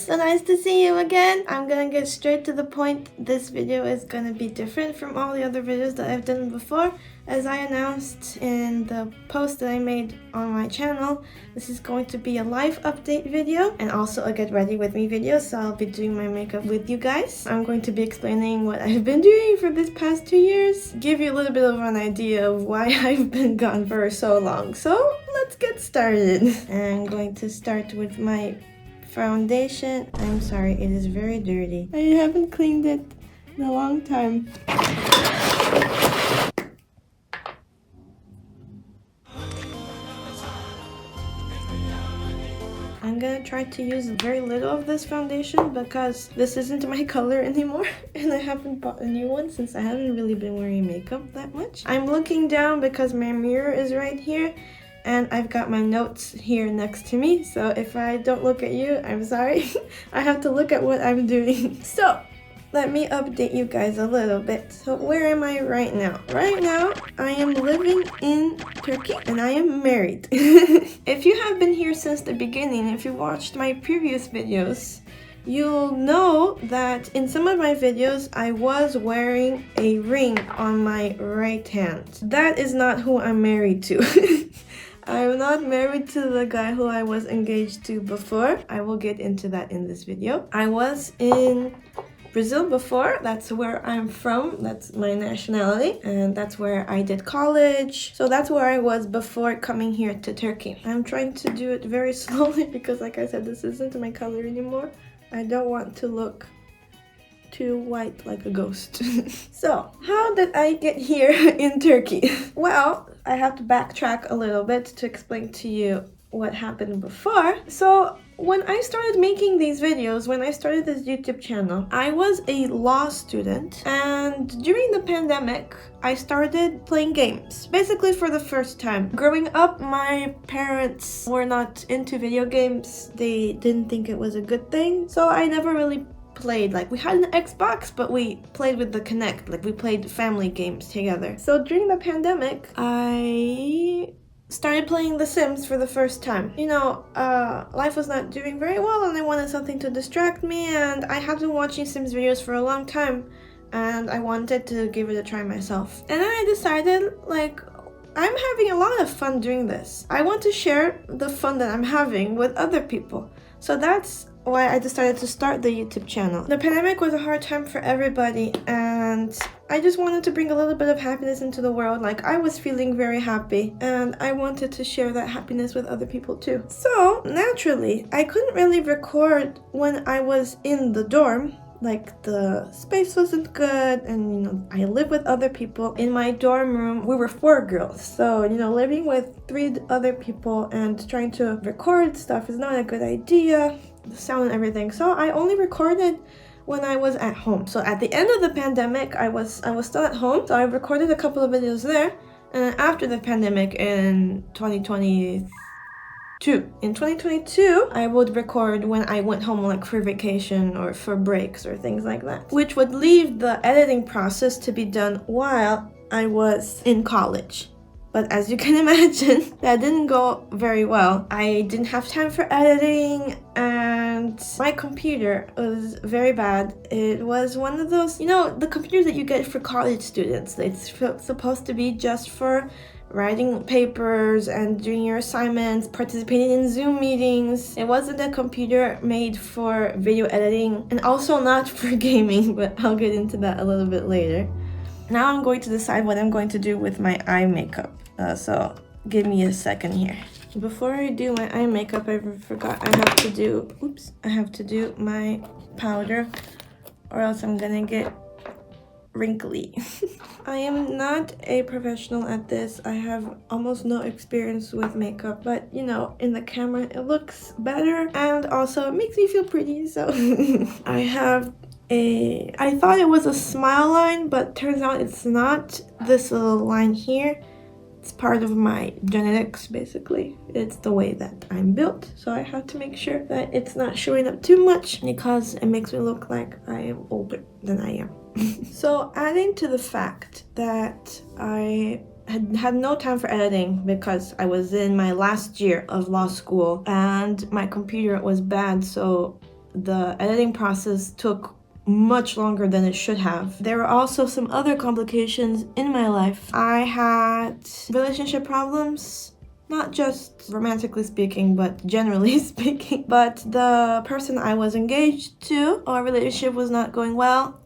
So nice to see you again. I'm gonna get straight to the point. This video is gonna be different from all the other videos that I've done before. As I announced in the post that I made on my channel, this is going to be a life update video and also a get ready with me video, so I'll be doing my makeup with you guys. I'm going to be explaining what I've been doing for this past 2 years, give you a little bit of an idea of why I've been gone for so long. So let's get started. I'm going to start with my foundation. I'm sorry, it is very dirty. I haven't cleaned it in a long time. I'm gonna try to use very little of this foundation because this isn't my color anymore and I haven't bought a new one since I haven't really been wearing makeup that much. I'm looking down because my mirror is right here and I've got my notes here next to me, so if I don't look at you, I'm sorry. I have to look at what I'm doing. So let me update you guys a little bit. So where am I right now? Right now, I am living in Turkey and I am married. If you have been here since the beginning, if you watched my previous videos, you'll know that in some of my videos, I was wearing a ring on my right hand. That is not who I'm married to. I'm not married to the guy who I was engaged to before. I will get into that in this video. I was in Brazil before. That's where I'm from. That's my nationality, and that's where I did college. So that's where I was before coming here to Turkey. I'm trying to do it very slowly because, like I said, this isn't my color anymore. I don't want to look too white like a ghost. So how did I get here in Turkey? Well, I have to backtrack a little bit to explain to you what happened before. So when I started making these videos, when I started this YouTube channel, I was a law student, and during the pandemic, I started playing games, basically for the first time. Growing up, my parents were not into video games. They didn't think it was a good thing, so I never really played. Like, we had an Xbox, but we played with the Kinect. Like, we played family games together. So during the pandemic, I started playing The Sims for the first time. You know, life was not doing very well and I wanted something to distract me, and I have been watching Sims videos for a long time and I wanted to give it a try myself. And then I decided, like, I'm having a lot of fun doing this. I want to share the fun that I'm having with other people. So that's why I decided to start the YouTube channel. The pandemic was a hard time for everybody, and I just wanted to bring a little bit of happiness into the world. Like, I was feeling very happy and I wanted to share that happiness with other people too. So naturally, I couldn't really record when I was in the dorm. Like, the space wasn't good, and you know, I live with other people. In my dorm room, we were 4 girls, so you know, living with 3 other people and trying to record stuff is not a good idea, the sound and everything. So I only recorded when I was at home. So at the end of the pandemic, I was still at home, so I recorded a couple of videos there. And then after the pandemic in 2022, I would record when I went home, like for vacation or for breaks or things like that, which would leave the editing process to be done while I was in college. But as you can imagine, that didn't go very well. I didn't have time for editing, and my computer was very bad. It was one of those, you know, the computers that you get for college students. It's supposed to be just for writing papers and doing your assignments, participating in Zoom meetings. It wasn't a computer made for video editing, and also not for gaming, but I'll get into that a little bit later. Now I'm going to decide what I'm going to do with my eye makeup. So give me a second here. Before I do my eye makeup, I forgot I have to do my powder, or else I'm gonna get wrinkly. I am not a professional at this. I have almost no experience with makeup, but you know, in the camera it looks better and also it makes me feel pretty. So I thought it was a smile line, but turns out it's not. This little line here, it's part of my genetics, basically. It's the way that I'm built, so I have to make sure that it's not showing up too much because it makes me look like I am older than I am. So adding to the fact that I had no time for editing because I was in my last year of law school and my computer was bad, so the editing process took much longer than it should have. There were also some other complications in my life. I had relationship problems, not just romantically speaking, but generally speaking. But the person I was engaged to, our relationship was not going well.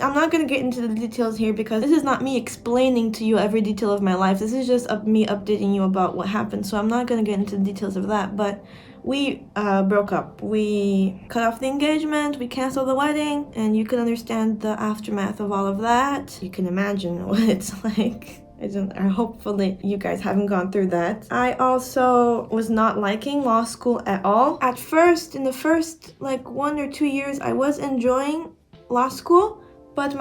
I'm not going to get into the details here because this is not me explaining to you every detail of my life. This is just me updating you about what happened. So I'm not going to get into the details of that. But we broke up. We cut off the engagement. We canceled the wedding. And you can understand the aftermath of all of that. You can imagine what it's like. Hopefully you guys haven't gone through that. I also was not liking law school at all. At first, in the first 1 or 2 years, I was enjoying law school. But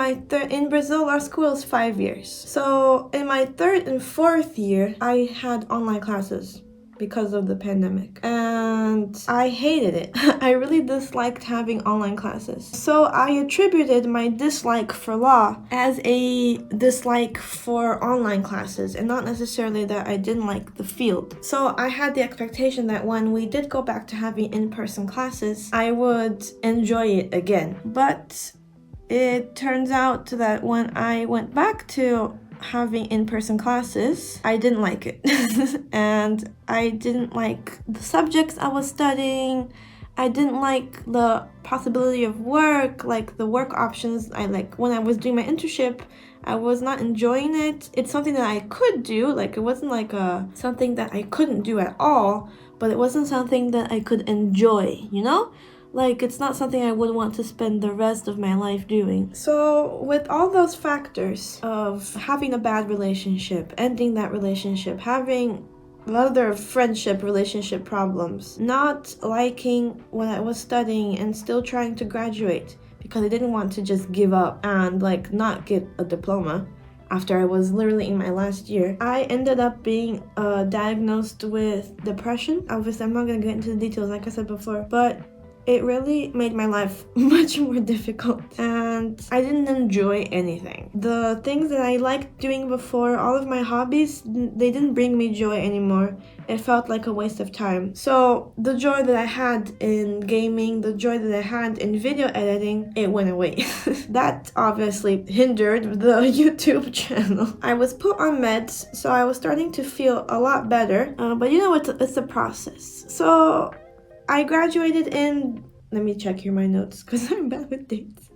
in Brazil, law school is 5 years. So in my 3rd and 4th year, I had online classes because of the pandemic. And I hated it. I really disliked having online classes. So I attributed my dislike for law as a dislike for online classes and not necessarily that I didn't like the field. So I had the expectation that when we did go back to having in-person classes, I would enjoy it again. But it turns out that when I went back to having in-person classes, I didn't like it. And I didn't like the subjects I was studying. I didn't like the possibility of work, the work options. When I was doing my internship, I was not enjoying it. It's something that I could do. It wasn't something that I couldn't do at all, but it wasn't something that I could enjoy, it's not something I would want to spend the rest of my life doing. So with all those factors of having a bad relationship, ending that relationship, having other relationship problems, not liking what I was studying and still trying to graduate because I didn't want to just give up and not get a diploma after I was literally in my last year, I ended up being diagnosed with depression. Obviously, I'm not going to get into the details like I said before, but it really made my life much more difficult and I didn't enjoy anything. The things that I liked doing before, all of my hobbies, they didn't bring me joy anymore. It felt like a waste of time. So the joy that I had in gaming, the joy that I had in video editing, it went away. That obviously hindered the YouTube channel. I was put on meds, so I was starting to feel a lot better. But it's a process. So I graduated let me check here my notes because I'm bad with dates.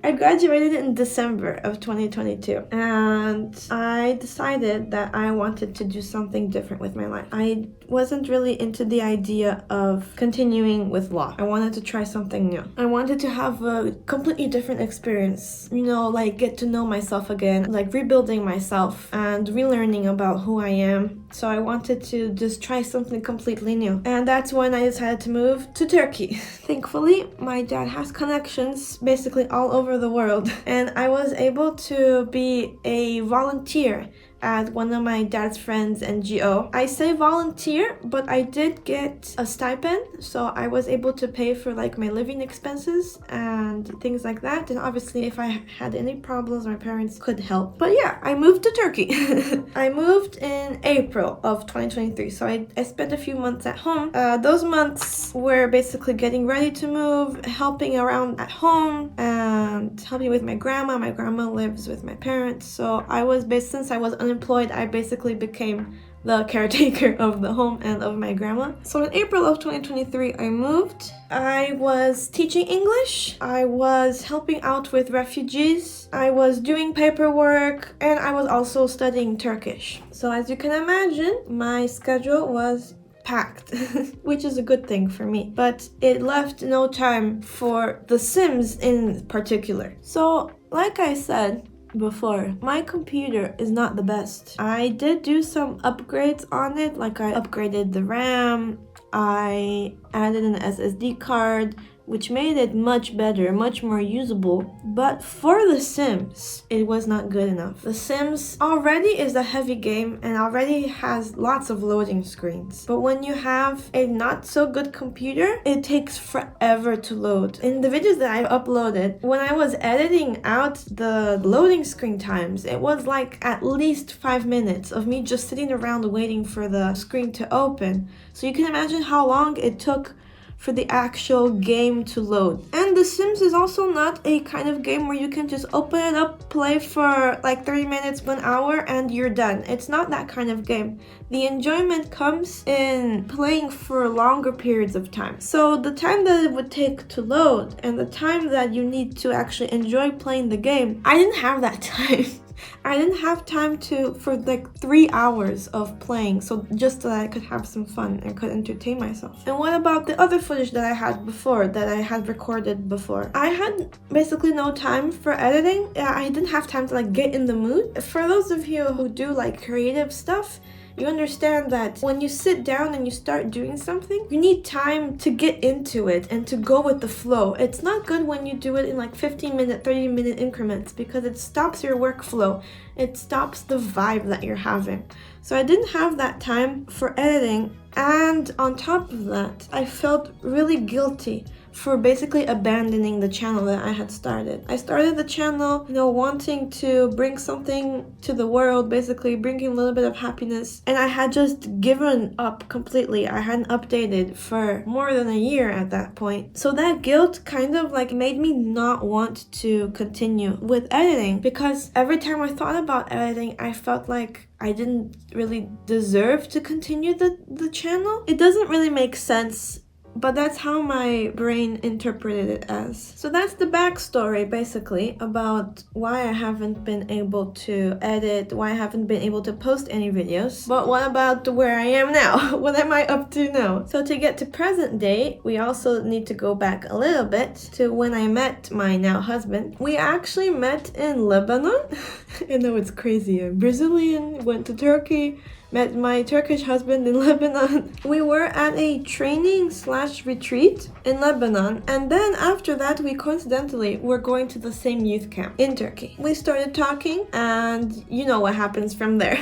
I graduated in December of 2022 and I decided that I wanted to do something different with my life. I wasn't really into the idea of continuing with law. I wanted to try something new. I wanted to have a completely different experience, get to know myself again, rebuilding myself and relearning about who I am. So I wanted to just try something completely new. And that's when I decided to move to Turkey. Thankfully, my dad has connections basically all over the world. And I was able to be a volunteer at one of my dad's friends' NGO. I say volunteer, but I did get a stipend, so I was able to pay for my living expenses and things like that. And obviously, if I had any problems, my parents could help. But yeah, I moved to Turkey. I moved in April of 2023, so I spent a few months at home. Those months were basically getting ready to move, helping around at home, and helping with my grandma. My grandma lives with my parents, so since I was unemployed, I basically became the caretaker of the home and of my grandma. So in April of 2023, I moved. I was teaching English. I was helping out with refugees. I was doing paperwork, and I was also studying Turkish. So as you can imagine, my schedule was packed, which is a good thing for me, but it left no time for The Sims in particular. So like I said before, my computer is not the best. I did do some upgrades on it, I upgraded the RAM, I added an SSD card, which made it much better, much more usable. But for The Sims, it was not good enough. The Sims already is a heavy game and already has lots of loading screens. But when you have a not so good computer, it takes forever to load. In the videos that I've uploaded, when I was editing out the loading screen times, it was at least 5 minutes of me just sitting around waiting for the screen to open. So you can imagine how long it took for the actual game to load. And The Sims is also not a kind of game where you can just open it up, play for like 30 minutes, 1 hour, and you're done. It's not that kind of game. The enjoyment comes in playing for longer periods of time. So the time that it would take to load and the time that you need to actually enjoy playing the game, I didn't have that time. I didn't have time for like 3 hours of playing, so just that I could have some fun and could entertain myself. And what about the other footage that I had before, that I had recorded before? I had basically no time for editing. I didn't have time to like get in the mood. For those of you who do like creative stuff, you understand that when you sit down and you start doing something, you need time to get into it and to go with the flow. It's not good when you do it in like 15-minute, 30-minute increments because it stops your workflow. It stops the vibe that you're having. So I didn't have that time for editing, and on top of that, I felt really guilty for basically abandoning the channel that I had started. I started the channel, wanting to bring something to the world, basically bringing a little bit of happiness, and I had just given up completely. I hadn't updated for more than a year at that point. So that guilt kind of like made me not want to continue with editing, because every time I thought about editing, I felt like I didn't really deserve to continue the channel. It doesn't really make sense, but that's how my brain interpreted it as. So that's the backstory basically about why I haven't been able to edit, why I haven't been able to post any videos. But what about where I am now? What am I up to now? So to get to present day, we also need to go back a little bit to when I met my now husband. We actually met in Lebanon. I know it's crazy. I'm Brazilian, went to Turkey, met my Turkish husband in Lebanon. We were at a training/retreat in Lebanon, and then after that we coincidentally were going to the same youth camp in Turkey. We started talking, and you know what happens from there.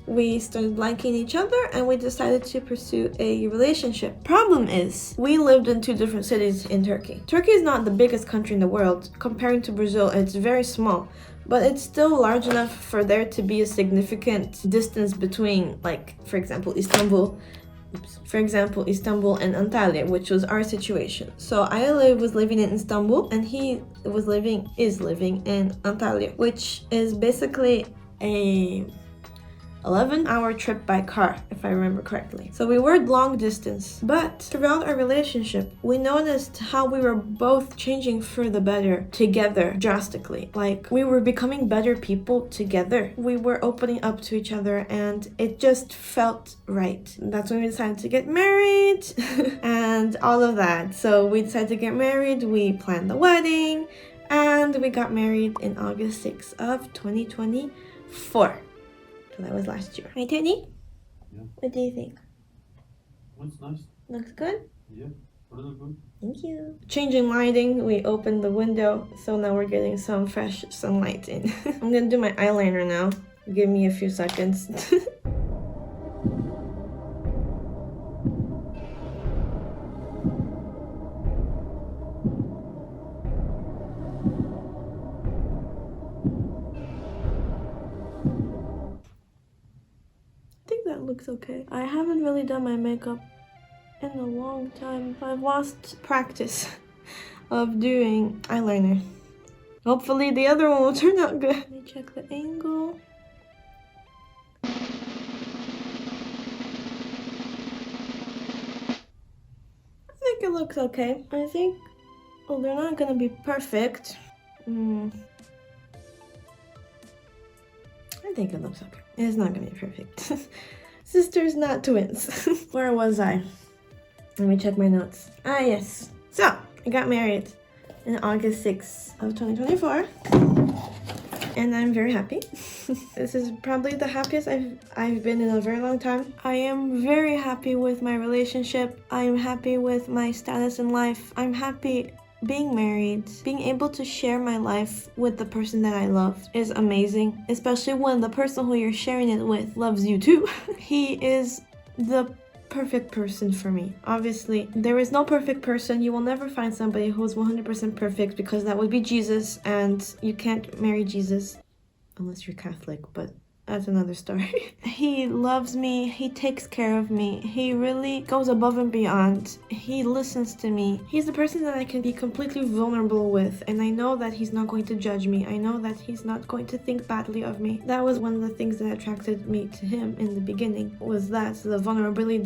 We started liking each other and we decided to pursue a relationship. Problem is, we lived in 2 different cities in Turkey. Turkey is not the biggest country in the world. Comparing to Brazil, it's very small. But it's still large enough for there to be a significant distance between, like, for example, Istanbul and Antalya, which was our situation. So I was living in Istanbul and he is living in Antalya, which is basically a 11-hour trip by car, if I remember correctly. So we were long distance, but throughout our relationship, we noticed how we were both changing for the better together drastically. Like, we were becoming better people together. We were opening up to each other and it just felt right. That's when we decided to get married and all of that. So we decided to get married, we planned the wedding, and we got married in August 6th of 2024. That was last year. Right, Teddy? Yeah. What do you think? Looks nice. Looks good? Yeah, really good. Thank you. Changing lighting, we opened the window, so now we're getting some fresh sunlight in. I'm gonna do my eyeliner now. Give me a few seconds. Looks okay. I haven't really done my makeup in a long time. I've lost practice of doing eyeliner. Hopefully the other one will turn out good. Let me check the angle. I think it looks okay. I think, well, they're not gonna be perfect. I think it looks okay. It's not gonna be perfect. Sisters, not twins. Where was I? Let me check my notes. Ah, yes. So, I got married on August 6th of 2024. And I'm very happy. This is probably the happiest I've been in a very long time. I am very happy with my relationship. I am happy with my status in life. I'm happy being married. Being able to share my life with the person that I love is amazing, especially when the person who you're sharing it with loves you too. He is the perfect person for me. Obviously, there is no perfect person. You will never find somebody who is 100% perfect, because that would be Jesus, and you can't marry Jesus unless you're Catholic, but that's another story. He loves me, he takes care of me, he really goes above and beyond. He listens to me. He's the person that I can be completely vulnerable with, and I know that he's not going to judge me. I know that he's not going to think badly of me. That was one of the things that attracted me to him in the beginning, was that the vulnerability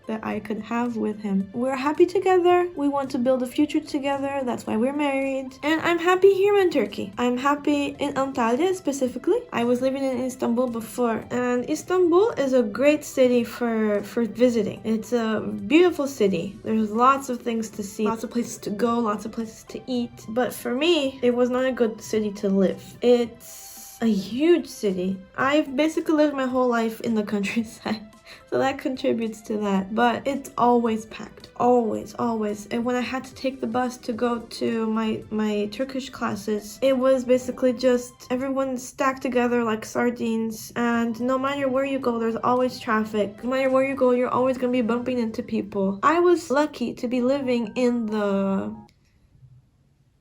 that I could have with him. We're happy together. We want to build a future together. That's why we're married. And I'm happy here in Turkey. I'm happy in Antalya specifically. I was living in Istanbul before, and Istanbul is a great city for visiting. It's a beautiful city. There's lots of things to see, lots of places to go, lots of places to eat. But for me, it was not a good city to live. It's a huge city. I've basically lived my whole life in the countryside. So that contributes to that. But it's always packed. Always. And when I had to take the bus to go to my Turkish classes, it was basically just everyone stacked together like sardines. And no matter where you go, there's always traffic. No matter where you go, you're always going to be bumping into people. I was lucky to be living in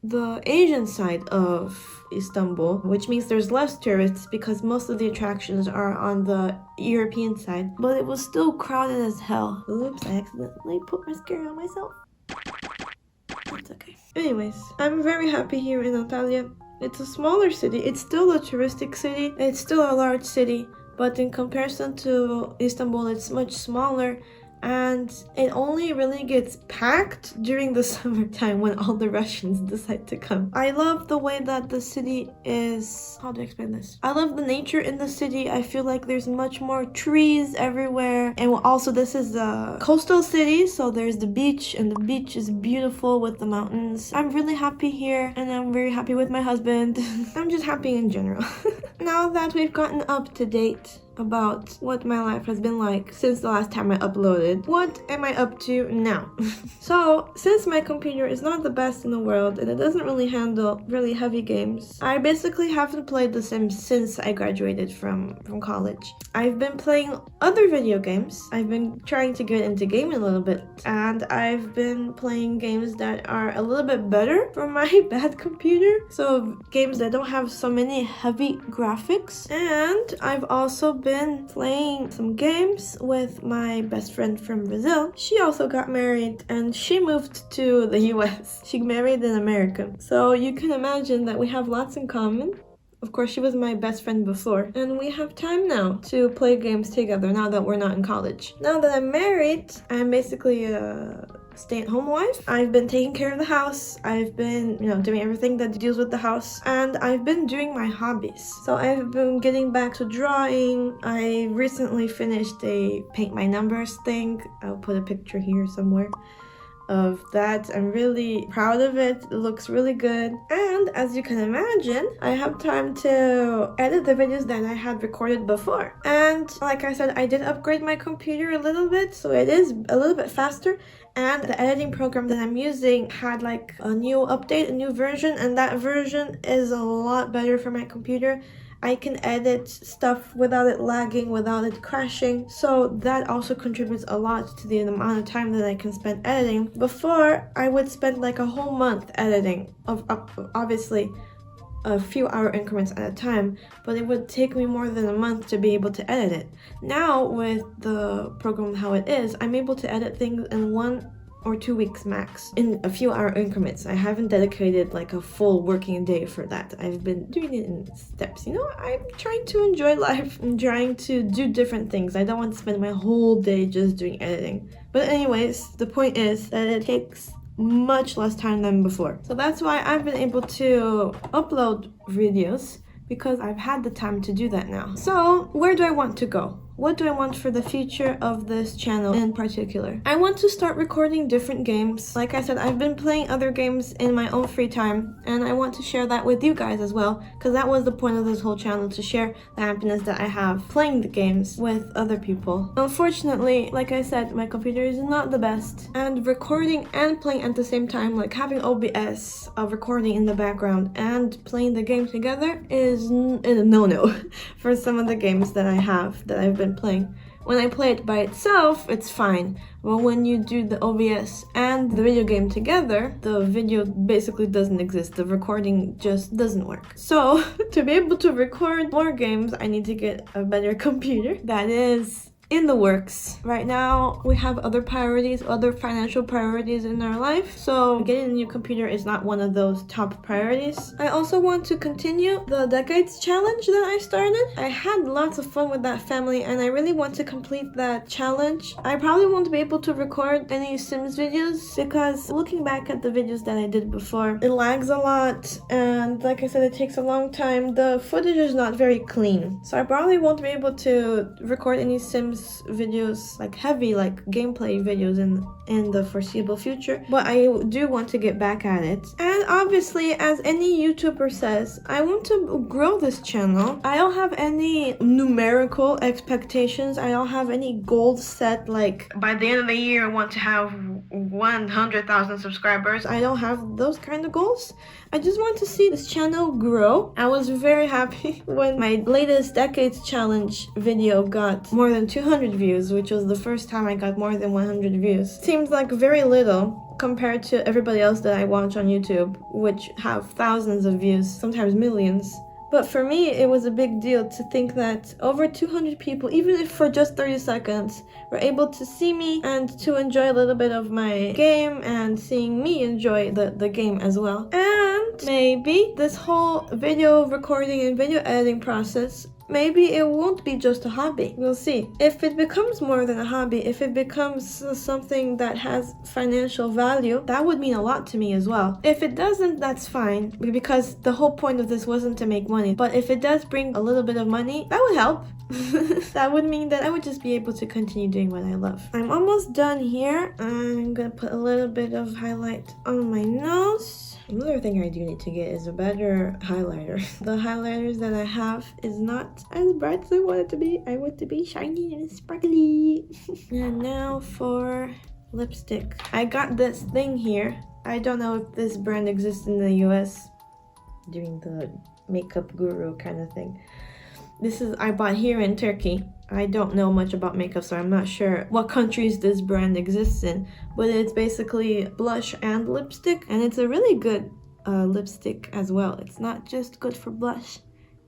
the Asian side of Istanbul, which means there's less tourists because most of the attractions are on the European side, but it was still crowded as hell. Oops, I accidentally put mascara on myself. That's okay. Anyways, I'm very happy here in Antalya. It's a smaller city. It's still a touristic city. It's still a large city, but in comparison to Istanbul, it's much smaller. And it only really gets packed during the summertime when all the Russians decide to come. I love the way that the city is... How do I explain this? I love the nature in the city. I feel like there's much more trees everywhere. And also this is a coastal city, so there's the beach, and the beach is beautiful with the mountains. I'm really happy here, and I'm very happy with my husband. I'm just happy in general. Now that we've gotten up to date about what my life has been like since the last time I uploaded, what am I up to now? So, since my computer is not the best in the world and it doesn't really handle really heavy games, I basically haven't played The Sims since I graduated from college. I've been playing other video games. I've been trying to get into gaming a little bit, and I've been playing games that are a little bit better for my bad computer. So games that don't have so many heavy graphics. And I've also been playing some games with my best friend from Brazil. She also got married and she moved to the US. She married an American. So you can imagine that we have lots in common. Of course, she was my best friend before, and we have time now to play games together now that we're not in college. Now that I'm married, I'm basically a stay-at-home wife. I've been taking care of the house. I've been, doing everything that deals with the house, and I've been doing my hobbies. So I've been getting back to drawing. I recently finished a paint my numbers thing. I'll put a picture here somewhere of that. I'm really proud of it. It looks really good. And as you can imagine, I have time to edit the videos that I had recorded before. And like I said, I did upgrade my computer a little bit, so it is a little bit faster. And the editing program that I'm using had like a new update, a new version, and that version is a lot better for my computer. I can edit stuff without it lagging, without it crashing. So that also contributes a lot to the amount of time that I can spend editing. Before, I would spend like a whole month editing, obviously a few hour increments at a time, but it would take me more than a month to be able to edit it. Now with the program how it is, I'm able to edit things in 1 or 2 weeks max in a few hour increments. I haven't dedicated like a full working day for that. I've been doing it in steps. I'm trying to enjoy life and trying to do different things. I don't want to spend my whole day just doing editing. But anyways, the point is that it takes much less time than before. So that's why I've been able to upload videos, because I've had the time to do that now. So where do I want to go? What do I want for the future of this channel in particular? I want to start recording different games. Like I said, I've been playing other games in my own free time, and I want to share that with you guys as well, because that was the point of this whole channel, to share the happiness that I have playing the games with other people. Unfortunately, like I said, my computer is not the best, and recording and playing at the same time, like having OBS of recording in the background and playing the game together is a no-no for some of the games that I've been playing. When I play it by itself, it's fine. But when you do the OBS and the video game together, the video basically doesn't exist. The recording just doesn't work. So to be able to record more games, I need to get a better computer. That is in the works. Right now, we have other priorities, other financial priorities in our life. So getting a new computer is not one of those top priorities. I also want to continue the Decades Challenge that I started. I had lots of fun with that family and I really want to complete that challenge. I probably won't be able to record any Sims videos because looking back at the videos that I did before, it lags a lot and like I said, it takes a long time. The footage is not very clean. So I probably won't be able to record any Sims videos, like heavy like gameplay videos in the foreseeable future, but I do want to get back at it. And obviously, as any YouTuber says, I want to grow this channel. I don't have any numerical expectations. I don't have any goals set like by the end of the year I want to have 100,000 subscribers. I don't have those kind of goals. I just want to see this channel grow. I was very happy when my latest Decades Challenge video got more than 200 views, which was the first time I got more than 100 views. Seems like very little compared to everybody else that I watch on YouTube, which have thousands of views, sometimes millions. But for me, it was a big deal to think that over 200 people, even if for just 30 seconds, were able to see me and to enjoy a little bit of my game and seeing me enjoy the game as well. And maybe this whole video recording and video editing process, maybe it won't be just a hobby. We'll see. If it becomes more than a hobby, if it becomes something that has financial value, that would mean a lot to me as well. If it doesn't, that's fine, because the whole point of this wasn't to make money. But if it does bring a little bit of money, that would help. That would mean that I would just be able to continue doing what I love. I'm almost done here. I'm gonna put a little bit of highlight on my nose. Another thing I do need to get is a better highlighter. The highlighters that I have is not as bright as I want it to be. I want it to be shiny and sparkly. And now for lipstick. I got this thing here. I don't know if this brand exists in the US, doing the makeup guru kind of thing. This is I bought here in Turkey. I don't know much about makeup, so I'm not sure what countries this brand exists in, but it's basically blush and lipstick, and it's a really good lipstick as well. It's not just good for blush.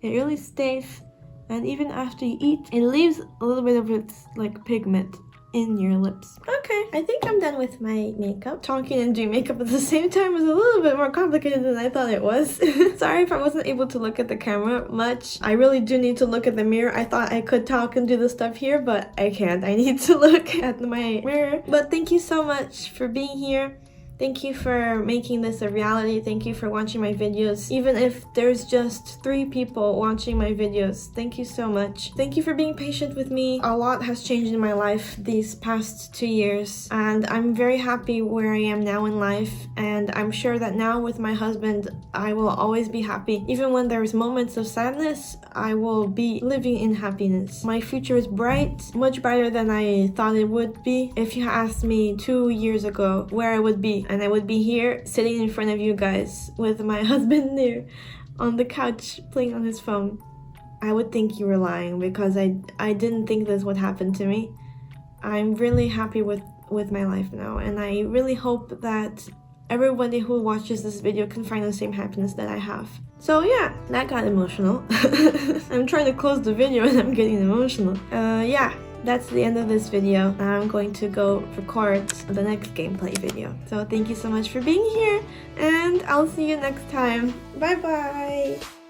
It really stays, and even after you eat, it leaves a little bit of its like pigment in your lips. Okay, I think I'm done with my makeup. Talking and doing makeup at the same time was a little bit more complicated than I thought it was. Sorry if I wasn't able to look at the camera much. I really do need to look at the mirror. I thought I could talk and do the stuff here, but I can't. I need to look at my mirror. But thank you so much for being here. Thank you for making this a reality. Thank you for watching my videos. Even if there's just 3 people watching my videos, thank you so much. Thank you for being patient with me. A lot has changed in my life these past 2 years, and I'm very happy where I am now in life, and I'm sure that now with my husband, I will always be happy. Even when there's moments of sadness, I will be living in happiness. My future is bright, much brighter than I thought it would be. If you asked me 2 years ago where I would be, and I would be here sitting in front of you guys with my husband there on the couch playing on his phone, I would think you were lying, because I didn't think this would happen to me. I'm really happy with my life now, and I really hope that everybody who watches this video can find the same happiness that I have. So yeah, that got emotional. I'm trying to close the video and I'm getting emotional. Yeah. That's the end of this video. Now I'm going to go record the next gameplay video. So thank you so much for being here, and I'll see you next time. Bye bye!